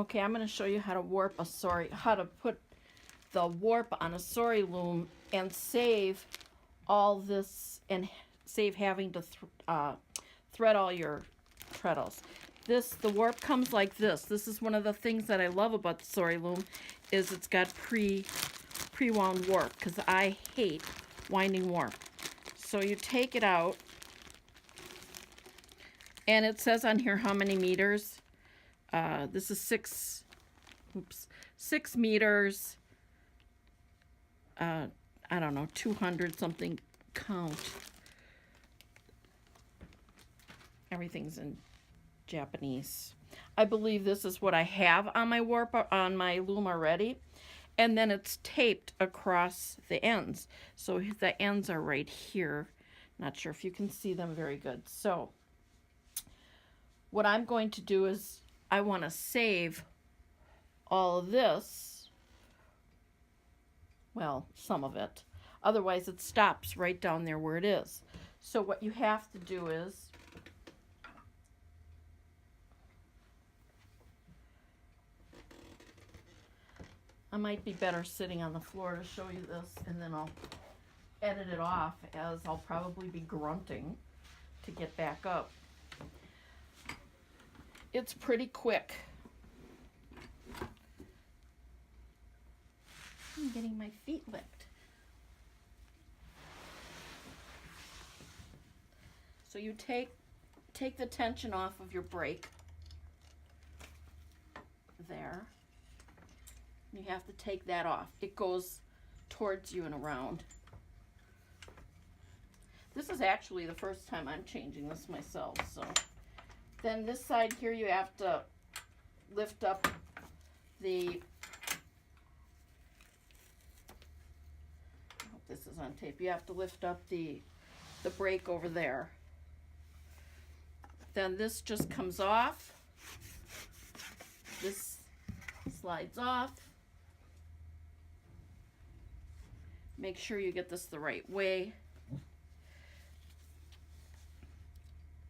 Okay, I'm going to show you how to warp a sari, how to put the warp on a sari loom and save all this, and save having to thread all your treadles. The warp comes like this. This is one of the things that I love about the sari loom, is it's got pre-wound warp, because I hate winding warp. So you take it out, and it says on here how many meters. This is 6 meters. I don't know, 200 something count. Everything's in Japanese. I believe this is what I have on my warp, on my loom already. And then it's taped across the ends. So the ends are right here. Not sure if you can see them very good. So what I'm going to do is I want to save all of this. Well, some of it. Otherwise it stops right down there where it is. So what you have to do is I might be better sitting on the floor to show you this, and then I'll edit it off, as I'll probably be grunting to get back up. It's pretty quick. I'm getting my feet licked. So you take the tension off of your brake there. You have to take that off. It goes towards you and around. This is actually the first time I'm changing this myself. So then this side here, you have to lift up the, I hope this is on tape. You have to lift up the brake over there. Then this just comes off. This slides off. Make sure you get this the right way.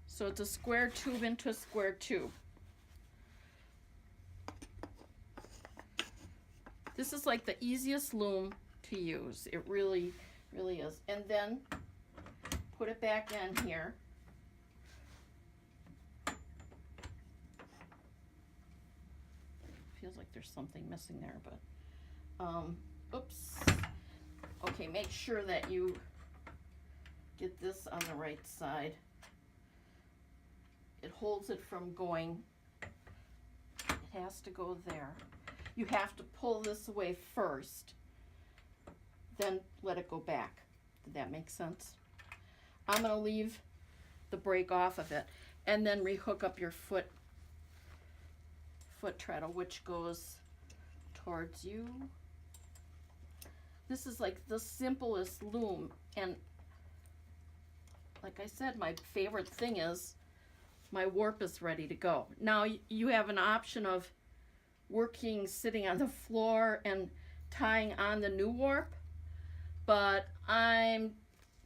So it's a square tube into a square tube. This is like the easiest loom to use. It really, really is. And then put it back in here. Feels like there's something missing there, but oops. Okay, make sure that you get this on the right side. It holds it from going, it has to go there. You have to pull this away first, then let it go back. Did that make sense? I'm going to leave the brake off of it, and then rehook up your foot treadle, which goes towards you. This is like the simplest loom, and like I said, my favorite thing is my warp is ready to go. Now you have an option of working sitting on the floor and tying on the new warp, but I'm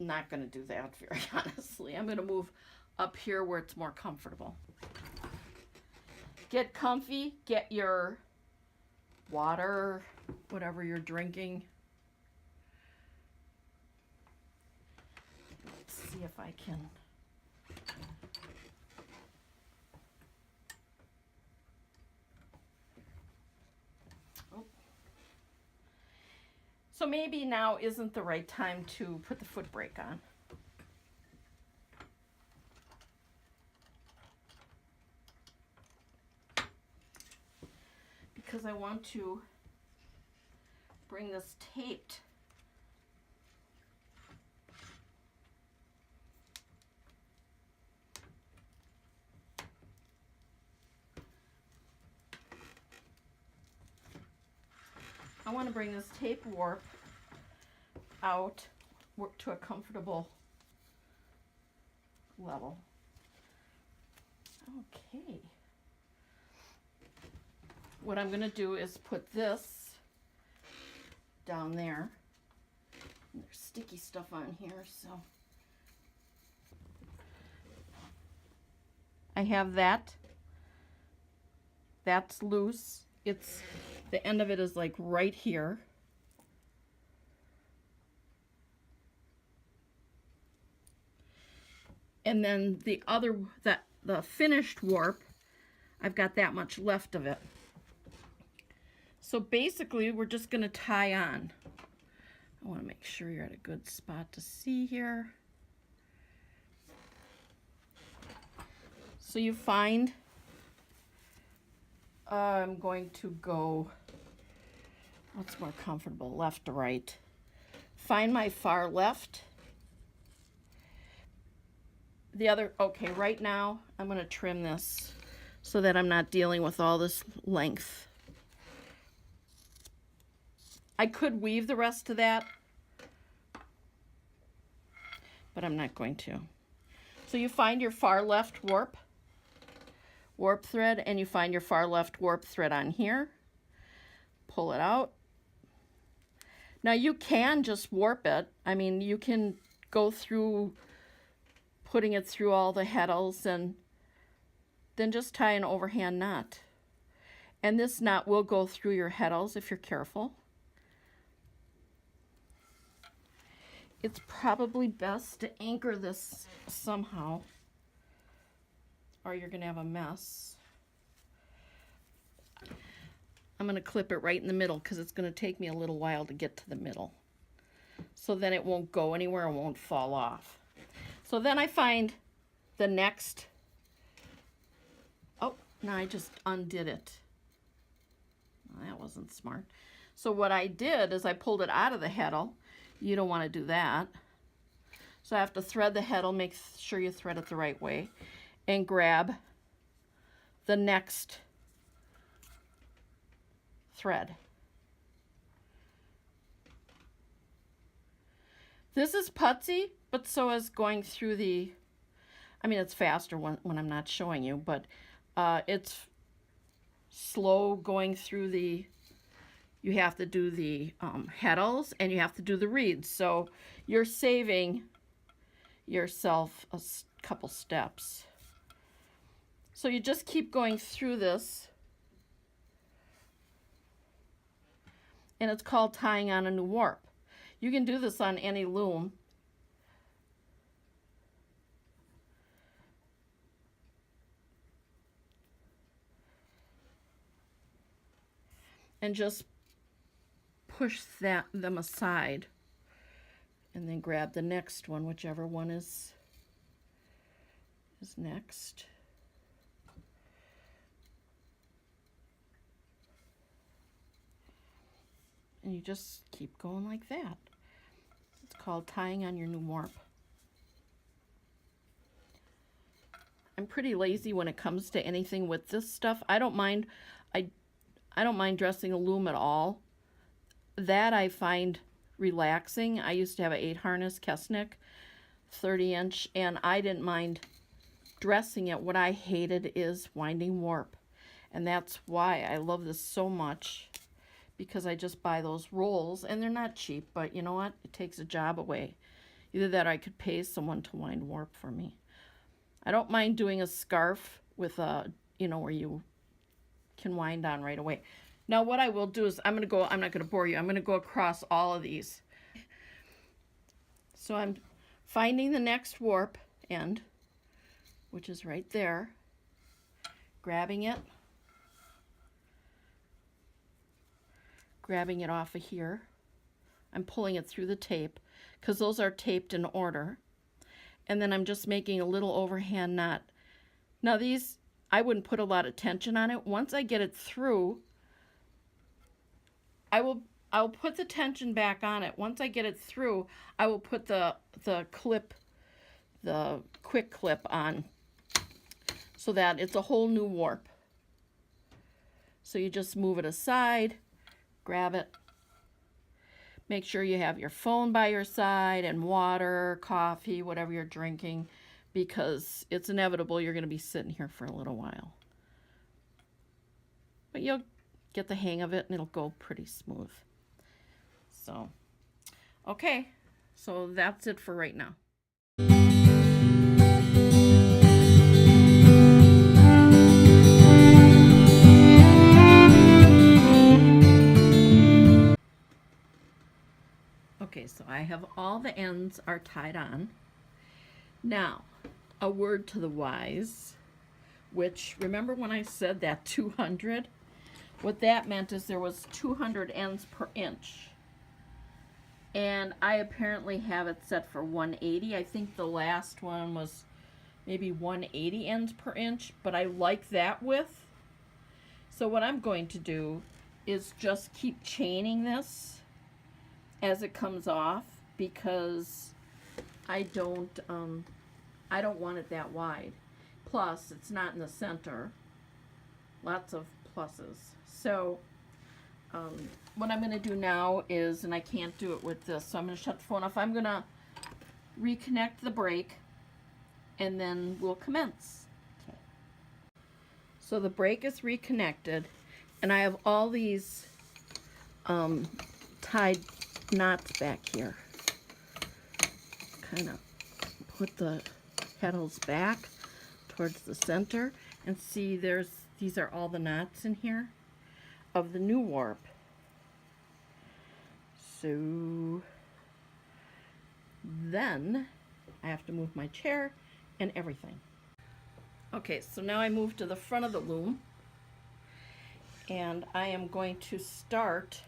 not going to do that, very honestly. I'm going to move up here where it's more comfortable. Get comfy, get your water, whatever you're drinking. Let's see if I can. Oh. So maybe now isn't the right time to put the foot brake on. Because I want to bring this taped tape warp out to a comfortable level. Okay. What I'm going to do is put this down there. And there's sticky stuff on here, so I have that that's loose. It's, the end of it is like right here. And then the other, the finished warp, I've got that much left of it. So basically we're just going to tie on. I want to make sure you're at a good spot to see here. So you find, I'm going to go, what's more comfortable, left to right. Find my far left. The other, okay, right now I'm going to trim this so that I'm not dealing with all this length. I could weave the rest of that, but I'm not going to. So you find your far left warp thread, and you find your far left warp thread on here. Pull it out. Now you can just warp it. I mean, you can go through putting it through all the heddles and then just tie an overhand knot. And this knot will go through your heddles if you're careful. It's probably best to anchor this somehow, or you're going to have a mess. I'm going to clip it right in the middle because it's going to take me a little while to get to the middle. So then it won't go anywhere and won't fall off. So then I find the next, oh, no, I just undid it. Well, that wasn't smart. So what I did is I pulled it out of the heddle. You don't want to do that. So I have to thread the heddle, make sure you thread it the right way, and grab the next thread. This is putsy, but so is going through the, I mean, it's faster when I'm not showing you, but it's slow going through the, you have to do the heddles and you have to do the reeds. So you're saving yourself a couple steps. So you just keep going through this. And it's called tying on a new warp. You can do this on any loom. And just push them aside and then grab the next one, whichever one is next. And you just keep going like that. It's called tying on your new warp. I'm pretty lazy when it comes to anything with this stuff. I don't mind dressing a loom at all. That I find relaxing. I used to have an 8 harness Kesnick 30-inch, and I didn't mind dressing it. What I hated is winding warp, and that's why I love this so much, because I just buy those rolls, and they're not cheap, but you know what? It takes a job away. Either that or I could pay someone to wind warp for me. I don't mind doing a scarf with a, you know, where you can wind on right away. Now what I will do is I'm not going to bore you. I'm going to go across all of these. So I'm finding the next warp end, which is right there, grabbing it off of here. I'm pulling it through the tape because those are taped in order. And then I'm just making a little overhand knot. Now these, I wouldn't put a lot of tension on it. Once I get it through, I'll put the tension back on it. Once I get it through, I will put the clip, the quick clip on, so that it's a whole new warp. So you just move it aside, grab it. Make sure you have your phone by your side and water, coffee, whatever you're drinking, because it's inevitable you're going to be sitting here for a little while. But you'll get the hang of it and it'll go pretty smooth. So, okay, so that's it for right now. I have all the ends are tied on. Now, a word to the wise, which, remember when I said that 200? What that meant is there was 200 ends per inch. And I apparently have it set for 180. I think the last one was maybe 180 ends per inch, but I like that width. So what I'm going to do is just keep chaining this as it comes off, because I don't want it that wide. Plus, it's not in the center. Lots of pluses. So what I'm going to do now is, and I can't do it with this, so I'm going to shut the phone off. I'm going to reconnect the brake, and then we'll commence. Okay. So the brake is reconnected, and I have all these tied knots back here. Kind of put the petals back towards the center, and see these are all the knots in here of the new warp. So then I have to move my chair and everything. Okay, so now I move to the front of the loom, and I am going to start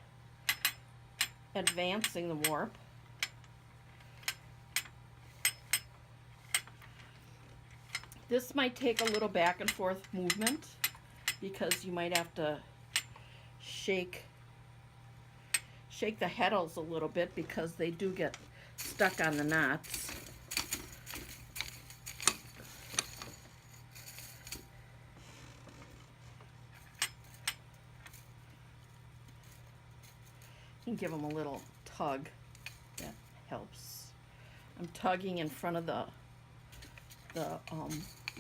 advancing the warp. This might take a little back and forth movement because you might have to shake the heddles a little bit because they do get stuck on the knots. You can give them a little tug. That helps. I'm tugging in front of the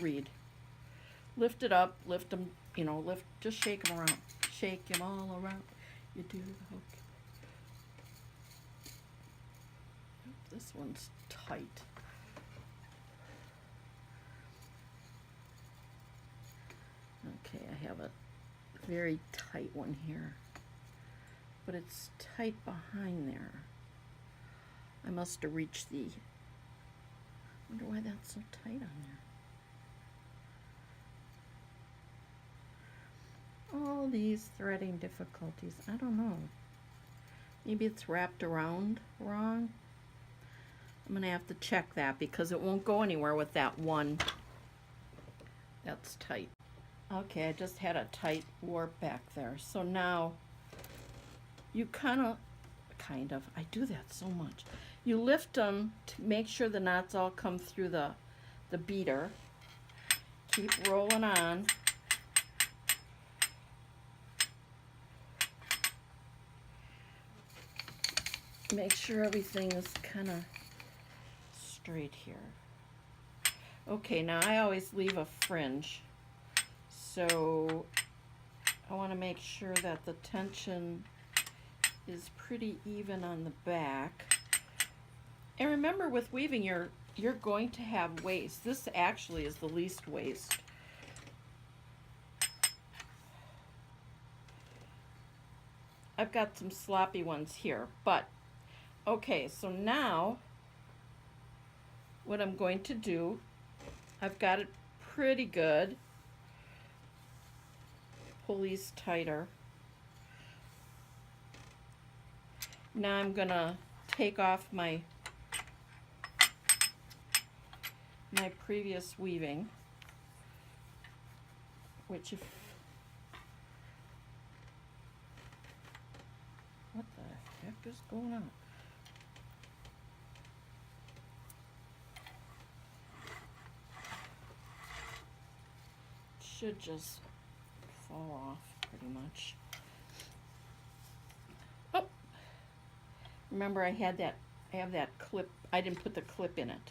reed. Lift it up, lift them, just shake them around. Shake them all around. You do the hook. This one's tight. Okay, I have a very tight one here, but it's tight behind there. I must have reached the, wonder why that's so tight on there. All these threading difficulties, I don't know. Maybe it's wrapped around wrong. I'm going to have to check that because it won't go anywhere with that one that's tight. Okay, I just had a tight warp back there. So now you kind of, I do that so much. You lift them to make sure the knots all come through the beater. Keep rolling on. Make sure everything is kind of straight here. Okay, now I always leave a fringe, so I want to make sure that the tension is pretty even on the back. And remember, with weaving, you're going to have waste. This actually is the least waste. I've got some sloppy ones here, but okay, so now what I'm going to do, I've got it pretty good. Pull these tighter. Now I'm gonna take off my previous weaving, which what the heck is going on? Should just fall off pretty much. Oh, remember I have that clip. I didn't put the clip in it.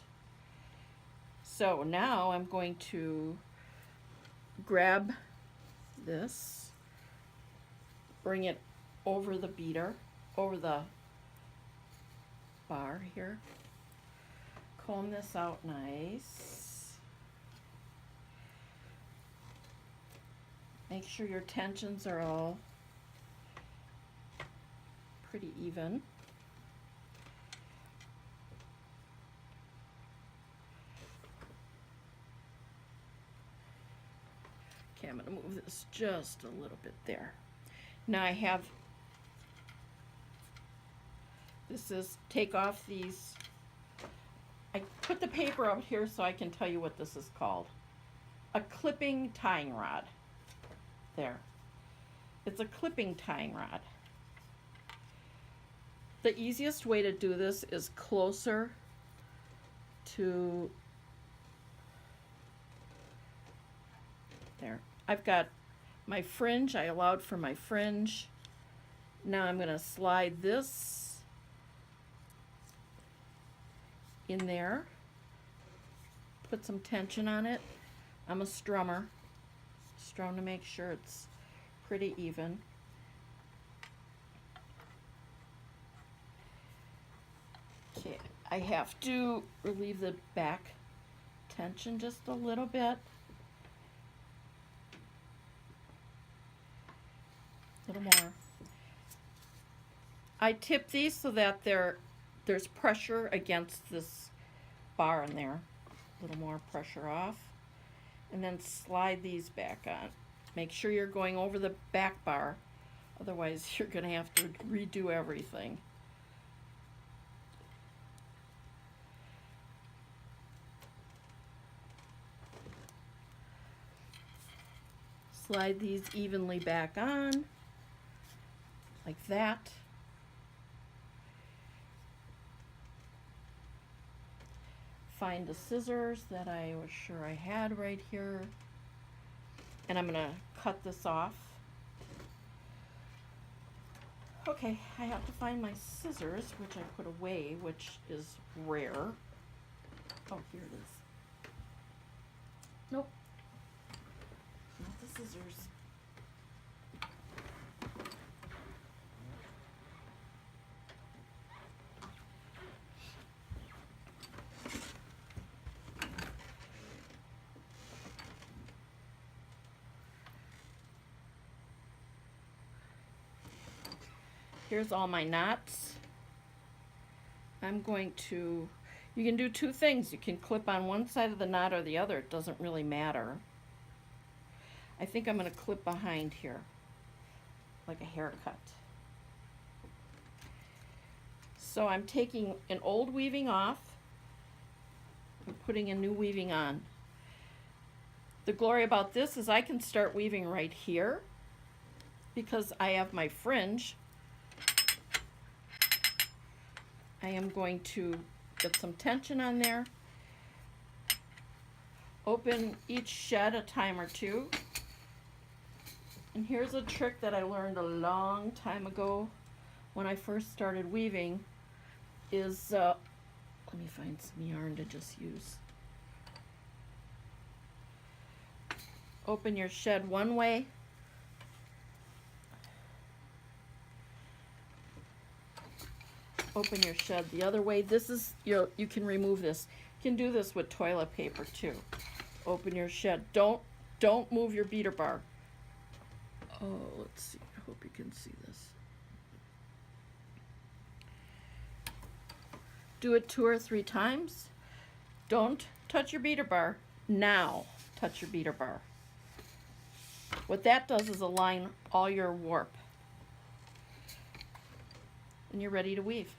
So now I'm going to grab this, bring it over the beater, over the bar here, comb this out nice. Make sure your tensions are all pretty even. Okay, I'm going to move this just a little bit there. Now I have, this is, take off these, I put the paper out here so I can tell you what this is called. A clipping tying rod. There. It's a clipping tying rod. The easiest way to do this is closer to there. I've got my fringe. I allowed for my fringe. Now I'm going to slide this in there. Put some tension on it. I'm a strummer. Strum to make sure it's pretty even. Okay, I have to relieve the back tension just a little bit. A little more. I tip these so that there's pressure against this bar in there. A little more pressure off. And then slide these back on. Make sure you're going over the back bar. Otherwise, you're going to have to redo everything. Slide these evenly back on, like that. Find the scissors that I was sure I had right here. And I'm going to cut this off. Okay, I have to find my scissors, which I put away, which is rare. Oh, here it is. Nope. Not the scissors. Here's all my knots. I'm going to, you can do two things. You can clip on one side of the knot or the other. It doesn't really matter. I think I'm going to clip behind here, like a haircut. So I'm taking an old weaving off and putting a new weaving on. The glory about this is I can start weaving right here because I have my fringe. I am going to get some tension on there, open each shed a time or two. And here's a trick that I learned a long time ago when I first started weaving is, let me find some yarn to just use. Open your shed one way, open your shed the other way. This is, you can remove this. You can do this with toilet paper too. Open your shed. Don't move your beater bar. Oh, let's see. I hope you can see this. Do it 2 or 3 times. Don't touch your beater bar. Now touch your beater bar. What that does is align all your warp. And you're ready to weave.